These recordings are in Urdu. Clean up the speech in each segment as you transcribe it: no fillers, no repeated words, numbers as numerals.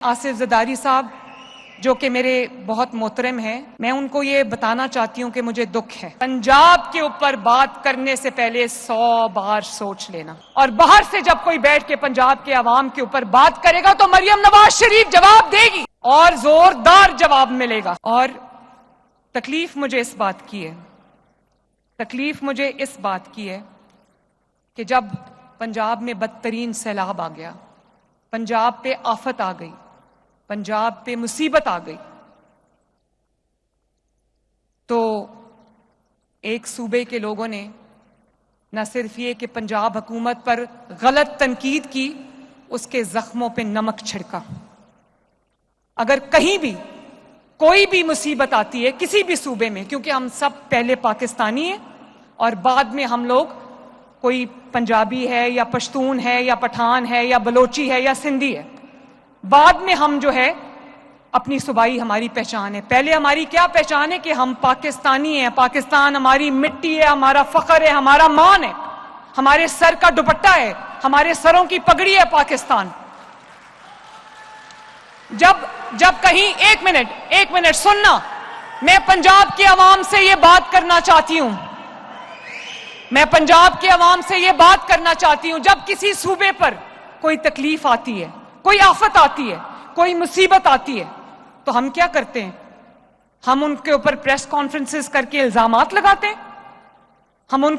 آصف زرداری صاحب جو کہ میرے بہت محترم ہیں، میں ان کو یہ بتانا چاہتی ہوں کہ مجھے دکھ ہے۔ پنجاب کے اوپر بات کرنے سے پہلے 100 بار سوچ لینا، اور باہر سے جب کوئی بیٹھ کے پنجاب کے عوام کے اوپر بات کرے گا تو مریم نواز شریف جواب دے گی اور زوردار جواب ملے گا۔ اور تکلیف مجھے اس بات کی ہے کہ جب پنجاب میں بدترین سیلاب آ گیا، پنجاب پہ آفت آ گئی، پنجاب پہ مصیبت آ گئی، تو ایک صوبے کے لوگوں نے نہ صرف یہ کہ پنجاب حکومت پر غلط تنقید کی، اس کے زخموں پہ نمک چھڑکا۔ اگر کہیں بھی کوئی بھی مصیبت آتی ہے کسی بھی صوبے میں، کیونکہ ہم سب پہلے پاکستانی ہیں اور بعد میں ہم لوگ کوئی پنجابی ہے یا پشتون ہے یا پٹھان ہے یا بلوچی ہے یا سندھی ہے، بعد میں ہم جو ہے اپنی صوبائی ہماری پہچان ہے۔ پہلے ہماری کیا پہچان ہے کہ ہم پاکستانی ہیں، پاکستان ہماری مٹی ہے، ہمارا فخر ہے، ہمارا مان ہے، ہمارے سر کا دوپٹہ ہے، ہمارے سروں کی پگڑی ہے پاکستان۔ جب کہیں ایک منٹ سننا، میں پنجاب کے عوام سے یہ بات کرنا چاہتی ہوں، جب کسی صوبے پر کوئی تکلیف آتی ہے، کوئی آفت آتی ہے، کوئی مصیبت آتی ہے، تو ہم کیا کرتے ہیں؟ ہم ان کے اوپر پریس کانفرنسز کر کے الزامات لگاتے ہیں، ہم ان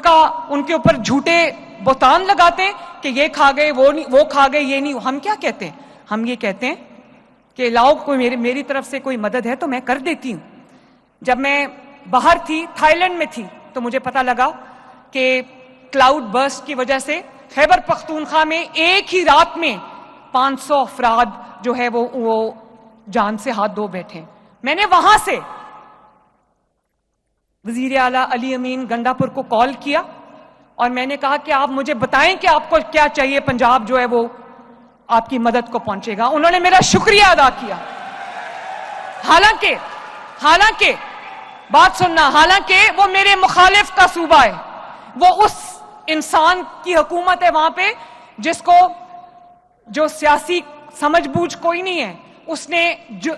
کے اوپر جھوٹے بہتان لگاتے ہیں کہ یہ کھا گئے، وہ کھا گئے، یہ نہیں۔ ہم کیا کہتے ہیں؟ ہم یہ کہتے ہیں کہ لاؤ کوئی میری طرف سے کوئی مدد ہے تو میں کر دیتی ہوں۔ جب میں باہر تھی، تھائی لینڈ میں تھی، تو مجھے پتا لگا کہ کلاؤڈ برسٹ کی وجہ سے خیبر پختونخوا میں ایک ہی رات میں 500 افراد جو ہے وہ جان سے ہاتھ دھو بیٹھے۔ میں نے وہاں سے وزیر اعلیٰ علی امین گنڈا پور کو کال کیا اور میں نے کہا کہ آپ مجھے بتائیں کہ آپ کو کیا چاہیے، پنجاب جو ہے وہ آپ کی مدد کو پہنچے گا۔ انہوں نے میرا شکریہ ادا کیا، حالانکہ بات سننا، حالانکہ وہ میرے مخالف کا صوبہ ہے، وہ اس انسان کی حکومت ہے وہاں پہ جس کو جو سیاسی سمجھ بوجھ کوئی نہیں ہے، اس نے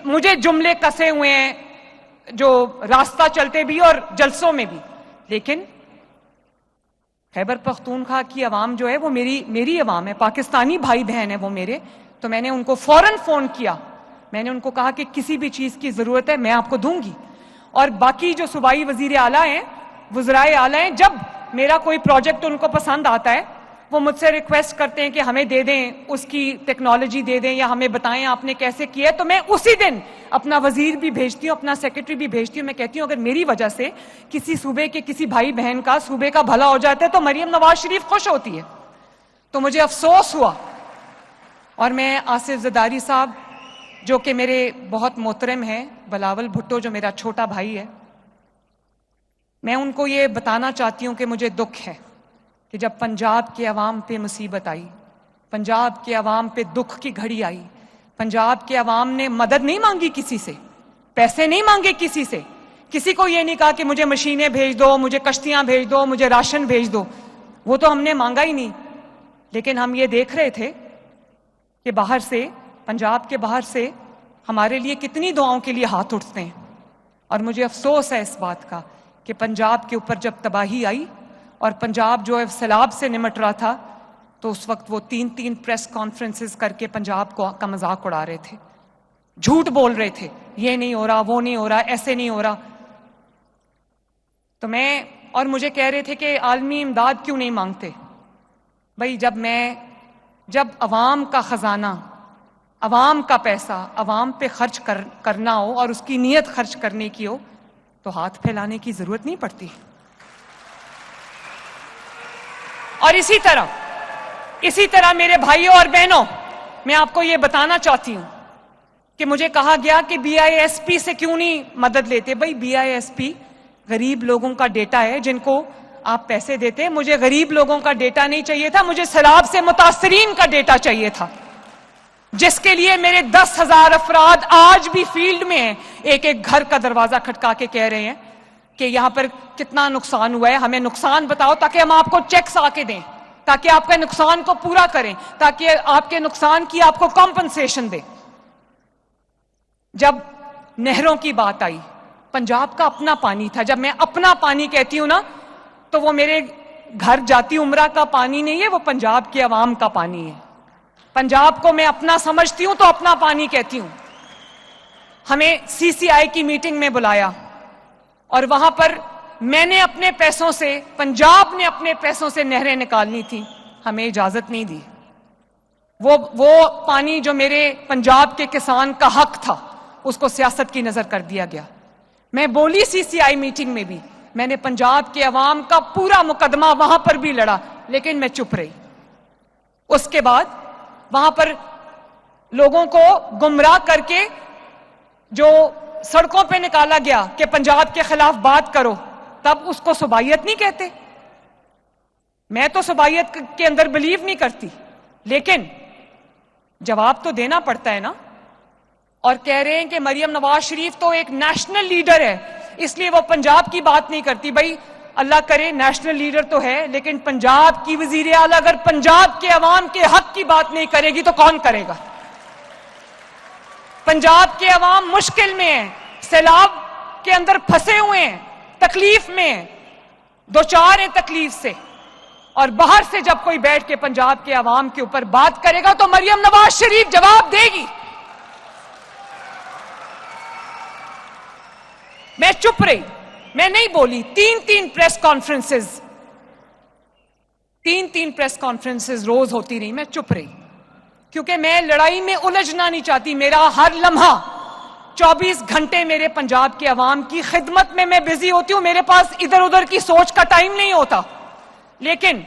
مجھے جملے کسے ہوئے ہیں جو راستہ چلتے بھی اور جلسوں میں بھی۔ لیکن خیبر پختونخوا کی عوام جو ہے وہ میری عوام ہے، پاکستانی بھائی بہن ہے وہ میرے۔ تو میں نے ان کو فوراً فون کیا، میں نے ان کو کہا کہ کسی بھی چیز کی ضرورت ہے میں آپ کو دوں گی۔ اور باقی جو صوبائی وزیر اعلیٰ ہیں، وزرائے اعلیٰ ہیں، جب میرا کوئی پروجیکٹ ان کو پسند آتا ہے وہ مجھ سے ریکویسٹ کرتے ہیں کہ ہمیں دے دیں، اس کی ٹیکنالوجی دے دیں یا ہمیں بتائیں آپ نے کیسے کیا ہے، تو میں اسی دن اپنا وزیر بھی بھیجتی ہوں، اپنا سیکرٹری بھی بھیجتی ہوں۔ میں کہتی ہوں اگر میری وجہ سے کسی صوبے کے کسی بھائی بہن کا صوبے کا بھلا ہو جاتا ہے تو مریم نواز شریف خوش ہوتی ہے۔ تو مجھے افسوس ہوا، اور میں آصف زرداری صاحب جو کہ میرے بہت محترم ہیں، بلاول بھٹو جو میرا چھوٹا بھائی ہے، میں ان کو یہ بتانا چاہتی ہوں کہ مجھے دکھ ہے کہ جب پنجاب کے عوام پہ مصیبت آئی، پنجاب کے عوام پہ دکھ کی گھڑی آئی، پنجاب کے عوام نے مدد نہیں مانگی کسی سے، پیسے نہیں مانگے کسی سے، کسی کو یہ نہیں کہا کہ مجھے مشینیں بھیج دو، مجھے کشتیاں بھیج دو، مجھے راشن بھیج دو، وہ تو ہم نے مانگا ہی نہیں۔ لیکن ہم یہ دیکھ رہے تھے کہ باہر سے، پنجاب کے باہر سے ہمارے لیے کتنی دعاؤں کے لیے ہاتھ اٹھتے ہیں، اور مجھے افسوس ہے اس بات کا کہ پنجاب کے اوپر جب تباہی آئی اور پنجاب جو ہے سیلاب سے نمٹ رہا تھا، تو اس وقت وہ 3 پریس کانفرنسز کر کے پنجاب کا مذاق اڑا رہے تھے، جھوٹ بول رہے تھے، یہ نہیں ہو رہا، وہ نہیں ہو رہا، ایسے نہیں ہو رہا۔ تو اور مجھے کہہ رہے تھے کہ عالمی امداد کیوں نہیں مانگتے۔ بھائی جب عوام کا خزانہ، عوام کا پیسہ عوام پہ خرچ کرنا ہو اور اس کی نیت خرچ کرنے کی ہو تو ہاتھ پھیلانے کی ضرورت نہیں پڑتی۔ اور اسی طرح میرے بھائیوں اور بہنوں، میں آپ کو یہ بتانا چاہتی ہوں کہ مجھے کہا گیا کہ BISP سے کیوں نہیں مدد لیتے۔ بھائی BISP غریب لوگوں کا ڈیٹا ہے جن کو آپ پیسے دیتے، مجھے غریب لوگوں کا ڈیٹا نہیں چاہیے تھا، مجھے سیلاب سے متاثرین کا ڈیٹا چاہیے تھا، جس کے لیے میرے 10,000 افراد آج بھی فیلڈ میں ہیں، ایک گھر کا دروازہ کھٹکا کے کہہ رہے ہیں کہ یہاں پر کتنا نقصان ہوا ہے، ہمیں نقصان بتاؤ تاکہ ہم آپ کو چیکس آ کے دیں، تاکہ آپ کے نقصان کو پورا کریں، تاکہ آپ کے نقصان کی آپ کو کمپنسیشن دیں۔ جب نہروں کی بات آئی، پنجاب کا اپنا پانی تھا. جب میں اپنا پانی کہتی ہوں نا تو وہ میرے گھر جاتی عمرہ کا پانی نہیں ہے، وہ پنجاب کے عوام کا پانی ہے. پنجاب کو میں اپنا سمجھتی ہوں تو اپنا پانی کہتی ہوں. ہمیں سی سی آئی کی میٹنگ میں بلایا اور وہاں پر میں نے اپنے پیسوں سے، پنجاب نے اپنے پیسوں سے نہریں نکالنی تھی، ہمیں اجازت نہیں دی. وہ پانی جو میرے پنجاب کے کسان کا حق تھا اس کو سیاست کی نظر کر دیا گیا. میں بولی سی سی آئی میٹنگ میں بھی، میں نے پنجاب کے عوام کا پورا مقدمہ وہاں پر بھی لڑا، لیکن میں چپ رہی. اس کے بعد وہاں پر لوگوں کو گمراہ کر کے جو سڑکوں پہ نکالا گیا کہ پنجاب کے خلاف بات کرو، تب اس کو صوبائیت نہیں کہتے. میں تو صوبائیت کے اندر بلیو نہیں کرتی، لیکن جواب تو دینا پڑتا ہے نا. اور کہہ رہے ہیں کہ مریم نواز شریف تو ایک نیشنل لیڈر ہے اس لیے وہ پنجاب کی بات نہیں کرتی. بھائی اللہ کرے نیشنل لیڈر تو ہے، لیکن پنجاب کی وزیر اعلیٰ اگر پنجاب کے عوام کے حق کی بات نہیں کرے گی تو کون کرے گا؟ پنجاب کے عوام مشکل میں ہیں، سیلاب کے اندر پھنسے ہوئے ہیں، تکلیف میں ہیں، دوچار ہیں تکلیف سے. اور باہر سے جب کوئی بیٹھ کے پنجاب کے عوام کے اوپر بات کرے گا تو مریم نواز شریف جواب دے گی. میں چپ رہی، میں نہیں بولی. تین پریس کانفرنسز روز ہوتی رہی، میں چپ رہی کیونکہ میں لڑائی میں الجھنا نہیں چاہتی. میرا ہر لمحہ 24 گھنٹے میرے پنجاب کے عوام کی خدمت میں بزی ہوتی ہوں. میرے پاس ادھر ادھر کی سوچ کا ٹائم نہیں ہوتا، لیکن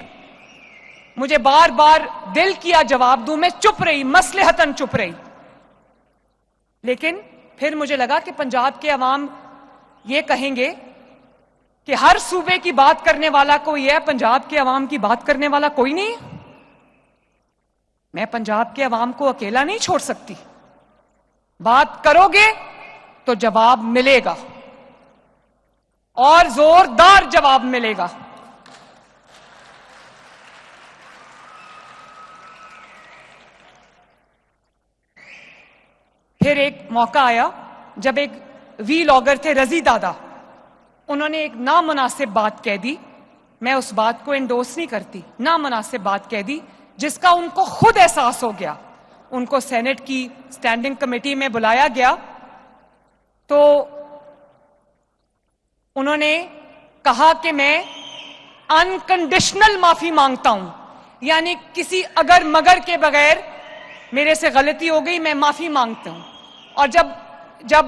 مجھے بار بار دل کیا جواب دوں. میں چپ رہی، مصلحتاً چپ رہی. لیکن پھر مجھے لگا کہ پنجاب کے عوام یہ کہیں گے کہ ہر صوبے کی بات کرنے والا کوئی ہے، پنجاب کے عوام کی بات کرنے والا کوئی نہیں. میں پنجاب کے عوام کو اکیلا نہیں چھوڑ سکتی. بات کرو گے تو جواب ملے گا، اور زوردار جواب ملے گا. پھر ایک موقع آیا جب ایک وی لاگر تھے رضی دادا، انہوں نے ایک نامناسب بات کہہ دی. میں اس بات کو انڈورس نہیں کرتی. نامناسب بات کہہ دی جس کا ان کو خود احساس ہو گیا. ان کو سینٹ کی سٹینڈنگ کمیٹی میں بلایا گیا تو انہوں نے کہا کہ میں انکنڈیشنل معافی مانگتا ہوں، یعنی کسی اگر مگر کے بغیر میرے سے غلطی ہو گئی، میں معافی مانگتا ہوں. اور جب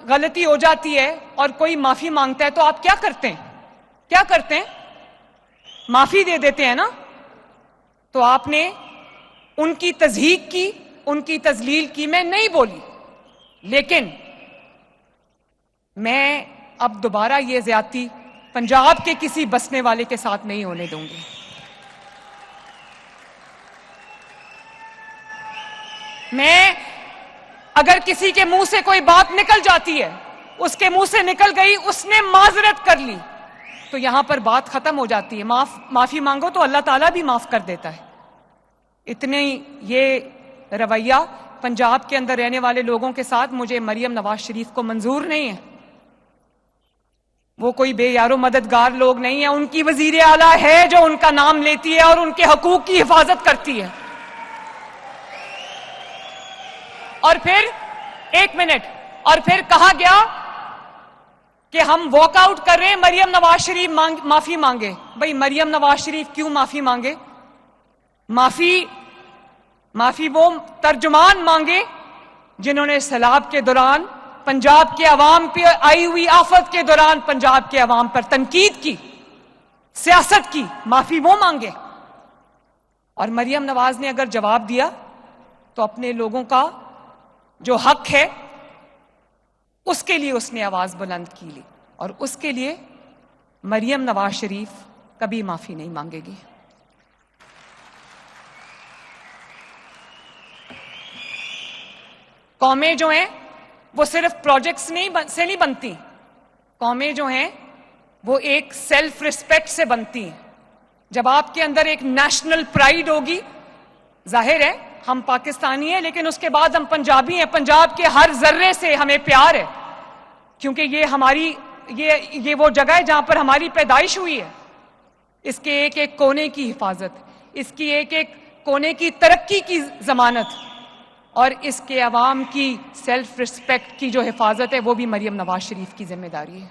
غلطی ہو جاتی ہے اور کوئی معافی مانگتا ہے تو آپ کیا کرتے ہیں؟ معافی دے دیتے ہیں نا. تو آپ نے ان کی تضحیق کی، ان کی تذلیل کی. میں نہیں بولی، لیکن میں اب دوبارہ یہ زیادتی پنجاب کے کسی بسنے والے کے ساتھ نہیں ہونے دوں گی. میں اگر کسی کے منہ سے کوئی بات نکل جاتی ہے، اس کے منہ سے نکل گئی، اس نے معذرت کر لی تو یہاں پر بات ختم ہو جاتی ہے. معافی مانگو تو اللہ تعالیٰ بھی معاف کر دیتا ہے. اتنے یہ رویہ پنجاب کے اندر رہنے والے لوگوں کے ساتھ مجھے مریم نواز شریف کو منظور نہیں ہے. وہ کوئی بے یار و مددگار لوگ نہیں ہیں. ان کی وزیر اعلیٰ ہے جو ان کا نام لیتی ہے اور ان کے حقوق کی حفاظت کرتی ہے. اور پھر ایک منٹ، اور پھر کہا گیا کہ ہم واک آؤٹ کر رہے ہیں، مریم نواز شریف معافی مانگے. بھئی مریم نواز شریف کیوں معافی مانگے؟ معافی وہ ترجمان مانگے جنہوں نے سیلاب کے دوران پنجاب کے عوام پہ آئی ہوئی آفت کے دوران پنجاب کے عوام پر تنقید کی، سیاست کی. معافی وہ مانگے. اور مریم نواز نے اگر جواب دیا تو اپنے لوگوں کا جو حق ہے اس کے لیے اس نے آواز بلند کی لی، اور اس کے لیے مریم نواز شریف کبھی معافی نہیں مانگے گی. قومیں جو ہیں وہ صرف پروجیکٹس سے نہیں بنتی. قومیں جو ہیں وہ ایک سیلف ریسپیکٹ سے بنتی ہیں. جب آپ کے اندر ایک نیشنل پرائیڈ ہوگی، ظاہر ہے ہم پاکستانی ہیں لیکن اس کے بعد ہم پنجابی ہیں. پنجاب کے ہر ذرے سے ہمیں پیار ہے کیونکہ یہ وہ جگہ ہے جہاں پر ہماری پیدائش ہوئی ہے. اس کے ایک ایک کونے کی حفاظت, اس کی ایک ایک کونے کی ترقی کی ضمانت اور اس کے عوام کی سیلف رسپیکٹ کی جو حفاظت ہے وہ بھی مریم نواز شریف کی ذمہ داری ہے.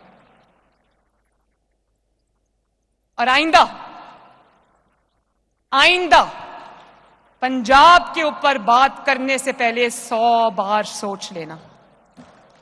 اور آئندہ پنجاب کے اوپر بات کرنے سے پہلے 100 بار سوچ لینا.